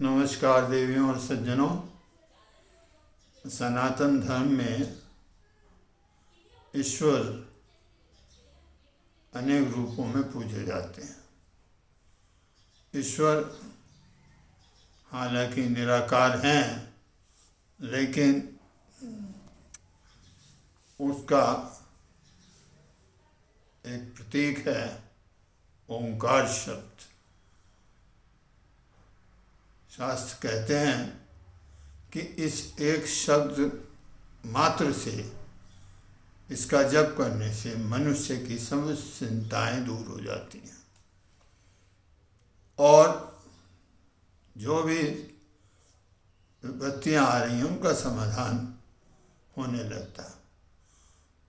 नमस्कार देवियों और सज्जनों। सनातन धर्म में ईश्वर अनेक रूपों में पूजे जाते हैं। ईश्वर हालांकि निराकार हैं, लेकिन उसका एक प्रतीक है ओंकार शब्द। शास्त्र कहते हैं कि इस एक शब्द मात्र से, इसका जप करने से मनुष्य की समस्त चिंताएं दूर हो जाती हैं और जो भी विपत्तियां आ रही हैं उनका समाधान होने लगता है।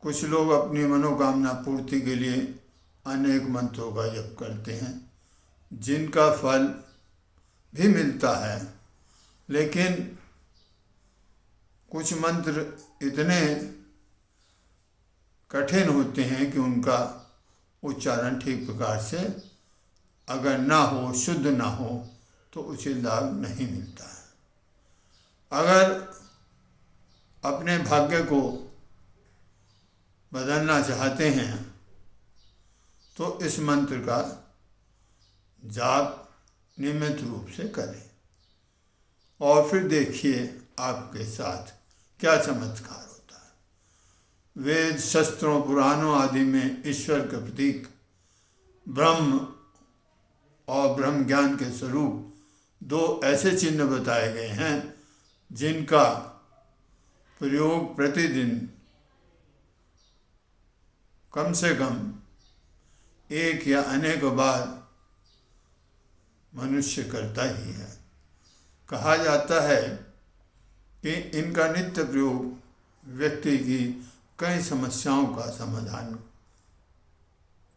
कुछ लोग अपनी मनोकामना पूर्ति के लिए अनेक मंत्रों का जप करते हैं, जिनका फल भी मिलता है, लेकिन कुछ मंत्र इतने कठिन होते हैं कि उनका उच्चारण ठीक प्रकार से अगर ना हो, शुद्ध ना हो, तो उचित लाभ नहीं मिलता है। अगर अपने भाग्य को बदलना चाहते हैं तो इस मंत्र का जाप नियमित रूप से करें और फिर देखिए आपके साथ क्या चमत्कार होता है। वेद, शस्त्रों, पुराणों आदि में ईश्वर के प्रतीक ब्रह्म और ब्रह्म ज्ञान के स्वरूप दो ऐसे चिन्ह बताए गए हैं जिनका प्रयोग प्रतिदिन कम से कम एक या अनेक बार मनुष्य करता ही है। कहा जाता है कि इनका नित्य प्रयोग व्यक्ति की कई समस्याओं का समाधान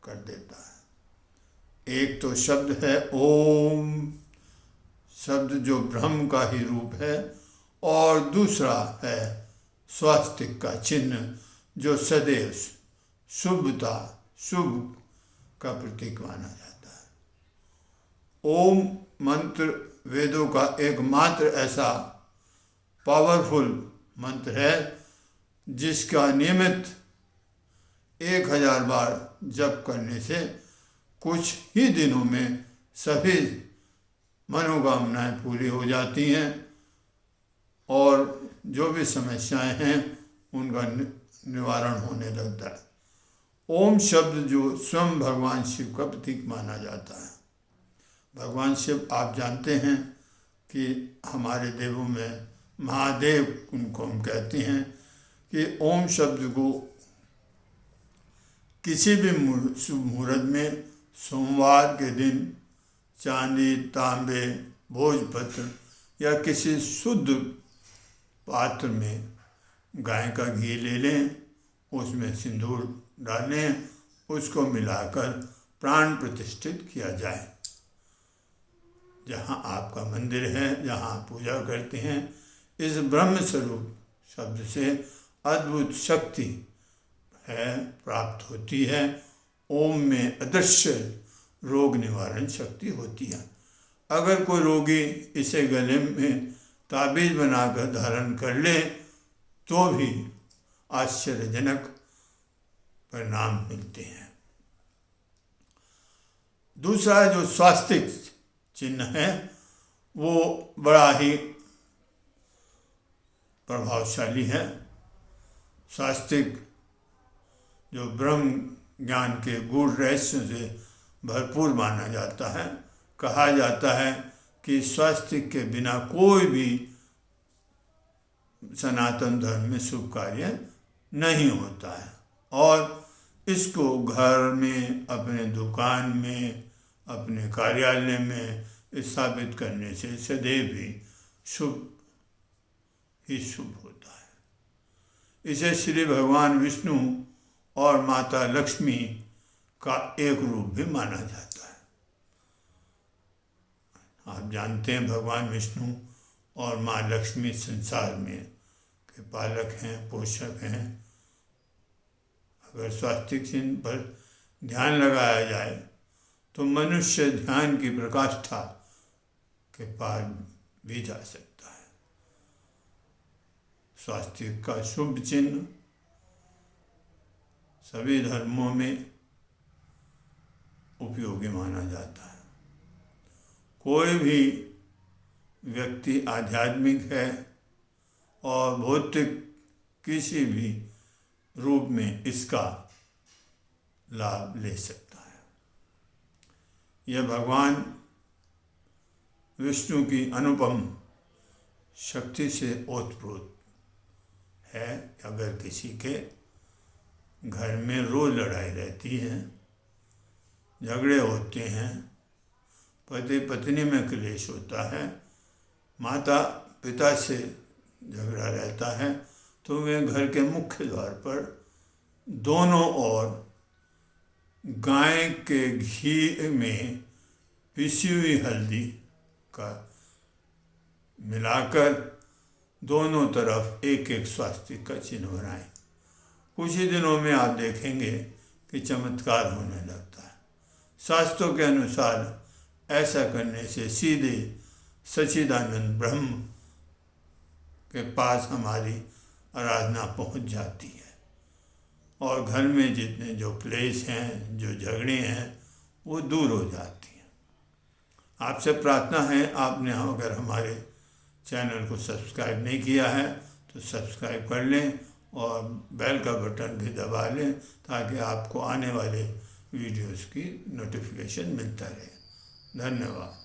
कर देता है। एक तो शब्द है ओम, शब्द जो ब्रह्म का ही रूप है, और दूसरा है स्वास्तिक का चिन्ह जो सदैव शुभता, शुभ का प्रतीक माना जाता है। ओम मंत्र वेदों का एकमात्र ऐसा पावरफुल मंत्र है जिसका नियमित 1000 बार जप करने से कुछ ही दिनों में सभी मनोकामनाएं पूरी हो जाती हैं और जो भी समस्याएं हैं उनका निवारण होने लगता है। ओम शब्द जो स्वयं भगवान शिव का प्रतीक माना जाता है। भगवान शिव आप जानते हैं कि हमारे देवों में महादेव उनको हम कहते हैं कि ओम शब्द को किसी भी शुभ मुहूर्त में सोमवार के दिन चांदी, तांबे, भोजपत्र या किसी शुद्ध पात्र में गाय का घी ले लें, उसमें सिंदूर डालें, उसको मिलाकर प्राण प्रतिष्ठित किया जाए। जहाँ आपका मंदिर है, जहाँ आप पूजा करते हैं, इस ब्रह्म स्वरूप शब्द से अद्भुत शक्ति है, प्राप्त होती है। ओम में अदृश्य रोग निवारण शक्ति होती है। अगर कोई रोगी इसे गले में ताबीज बनाकर धारण कर ले तो भी आश्चर्यजनक परिणाम मिलते हैं। दूसरा जो स्वास्तिक चिन्ह है वो बड़ा ही प्रभावशाली है। स्वास्तिक जो ब्रह्म ज्ञान के गूढ़ रहस्य से भरपूर माना जाता है। कहा जाता है कि स्वास्तिक के बिना कोई भी सनातन धर्म में शुभ कार्य नहीं होता है और इसको घर में, अपने दुकान में, अपने कार्यालय में स्थापित करने से सदैव ही शुभ ही शुभ होता है। इसे श्री भगवान विष्णु और माता लक्ष्मी का एक रूप भी माना जाता है। आप जानते हैं भगवान विष्णु और माँ लक्ष्मी संसार में के पालक हैं, पोषक हैं। अगर स्वास्तिक चिन्ह पर ध्यान लगाया जाए तो मनुष्य ध्यान की प्रकाष्ठा के पार भी जा सकता है। स्वास्तिक का शुभ चिन्ह सभी धर्मों में उपयोगी माना जाता है। कोई भी व्यक्ति आध्यात्मिक है और भौतिक किसी भी रूप में इसका लाभ ले सकता है। यह भगवान विष्णु की अनुपम शक्ति से ओतप्रोत है। अगर किसी के घर में रोज लड़ाई रहती है, झगड़े होते हैं, पति पत्नी में क्लेश होता है, माता पिता से झगड़ा रहता है, तो वे घर के मुख्य द्वार पर दोनों ओर गाय के घी में पिसी हुई हल्दी का मिलाकर दोनों तरफ एक एक स्वास्तिक का चिन्ह बनाएं। कुछ ही दिनों में आप देखेंगे कि चमत्कार होने लगता है। शास्त्रों के अनुसार ऐसा करने से सीधे सच्चिदानंद ब्रह्म के पास हमारी आराधना पहुंच जाती है और घर में जितने जो क्लेश हैं, जो झगड़े हैं, वो दूर हो जाती हैं। आपसे प्रार्थना है, आपने अगर हमारे चैनल को सब्सक्राइब नहीं किया है तो सब्सक्राइब कर लें और बेल का बटन भी दबा लें ताकि आपको आने वाले वीडियोस की नोटिफिकेशन मिलता रहे। धन्यवाद।